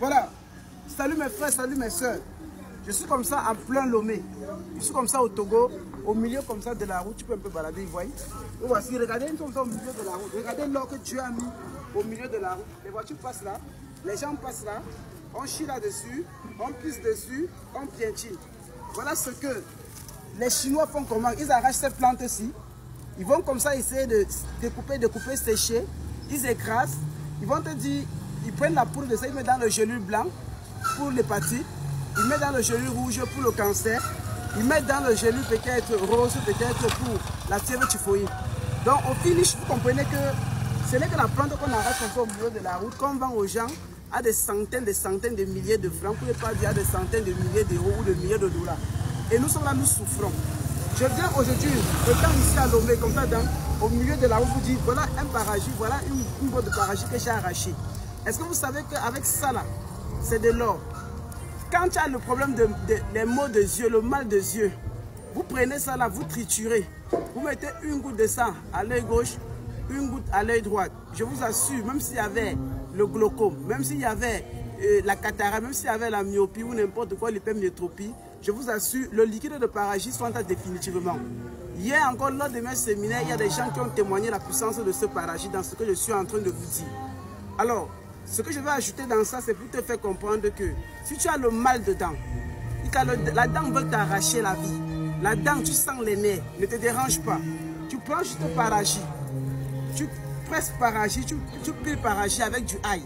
Voilà. Salut mes frères, salut mes soeurs. Je suis comme ça en plein Lomé. Je suis comme ça au Togo, au milieu comme ça de la route. Tu peux un peu balader, vous voyez. Et voici, regardez comme ça au milieu de la route. Regardez l'or que tu as mis au milieu de la route. Les voitures passent là, les gens passent là. On chie là-dessus, on pisse dessus, on piétine. Voilà ce que les Chinois font comment. Ils arrachent ces plantes-ci. Ils vont comme ça essayer de découper, sécher. Ils écrasent. Ils vont te dire, ils prennent la poudre de ça, ils mettent dans le gélule blanc pour l'hépatite. Ils mettent dans le gélule rouge pour le cancer. Ils mettent dans le gélule peut-être rose, peut-être pour la fièvre typhoïde. Donc au finish, vous comprenez que ce n'est que la plante qu'on arrache comme ça au milieu de la route, qu'on vend aux gens à des centaines de milliers de francs, pour ne pas dire à des centaines de milliers d'euros ou de milliers de dollars. Et nous sommes là, nous souffrons. Je viens aujourd'hui, étant ici à Lomé, comme ça, au milieu de la route, vous dire, voilà un parachute, voilà une boîte de parachute que j'ai arrachée. Est-ce que vous savez qu'avec ça là, c'est de l'or? Quand tu as le problème des maux de yeux, le mal de yeux, vous prenez ça là, vous triturez, vous mettez une goutte de sang à l'œil gauche, une goutte à l'œil droit. Je vous assure, même s'il y avait le glaucome, même s'il y avait la cataracte, même s'il y avait la myopie ou n'importe quoi, l'hypermétropie, je vous assure, le liquide de paragite soigne définitivement. Hier encore, lors de mes séminaires, il y a des gens qui ont témoigné la puissance de ce paragite dans ce que je suis en train de vous dire. Alors, ce que je vais ajouter dans ça, c'est pour te faire comprendre que si tu as le mal dedans, la dent veut t'arracher la vie, la dent, tu sens les nerfs, ne te dérange pas. Tu prends juste le paragite, tu presses paragite, tu piles paragite avec du ail.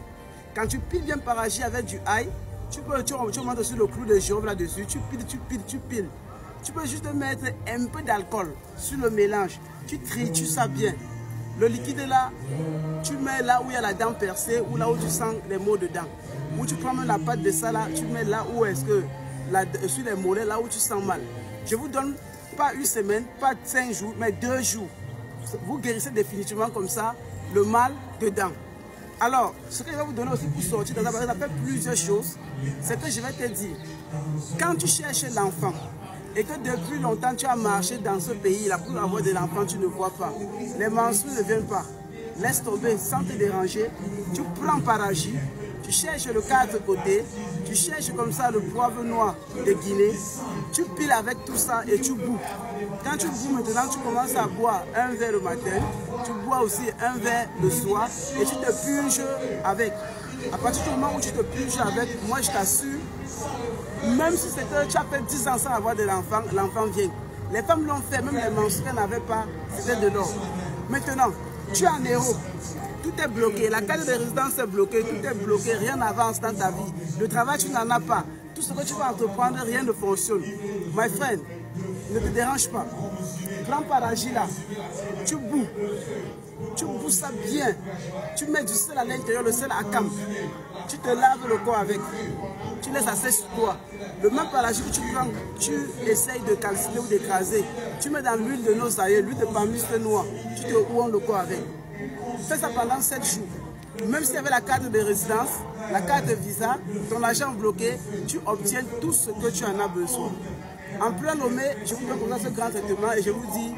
Quand tu piles bien paragite avec du ail, tu montes sur le clou de girofle là-dessus, tu piles. Tu peux juste mettre un peu d'alcool sur le mélange, tu tritures ça bien. Le liquide là, tu mets là où il y a la dent percée ou là où tu sens les maux dedans. Ou tu prends même la pâte de ça là, tu mets là où est-ce que, sur les mollets, là où tu sens mal. Je vous donne pas une semaine, pas 5 jours, mais 2 jours. Vous guérissez définitivement comme ça le mal dedans. Alors, ce que je vais vous donner aussi pour sortir dans ça fait plusieurs choses, c'est que je vais te dire, quand tu cherches l'enfant, et que depuis longtemps tu as marché dans ce pays-là pour avoir de l'enfant, tu ne vois pas. Les menstrues ne viennent pas. Laisse tomber sans te déranger. Tu prends paragite, tu cherches le 4 côtés, tu cherches comme ça le poivre noir de Guinée, tu piles avec tout ça et tu bois. Quand tu bois maintenant, tu commences à boire un verre le matin, tu bois aussi un verre le soir et tu te purges avec. À partir du moment où tu te purges avec, moi je t'assure, même si c'est que tu as fait 10 ans sans avoir de l'enfant, l'enfant vient. Les femmes l'ont fait, même les menstrues qu'elles n'avaient pas, c'était de l'or. Maintenant, tu es en héros, tout est bloqué, la carte de résidence est bloquée, tout est bloqué, rien n'avance dans ta vie. Le travail, tu n'en as pas. Tout ce que tu vas entreprendre, rien ne fonctionne. My friend, ne te dérange pas. Prends paragite là, tu boues ça bien, tu mets du sel à l'intérieur, le sel à camp, tu te laves le corps avec, tu laisses assez sur toi. Le même paragite que tu prends, tu essayes de calciner ou d'écraser, tu mets dans l'huile de nos aïeux, l'huile de palmiste noire, tu te ouannes le corps avec. Fais ça pendant 7 jours. Même s'il y avait la carte de résidence, la carte de visa, ton argent bloqué, tu obtiens tout ce que tu en as besoin. En plein Lomé, je vous donne ce grand traitement et je vous dis,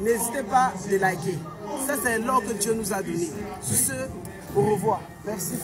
n'hésitez pas à les liker. Ça, c'est l'or que Dieu nous a donné. Sur ce, au revoir. Merci.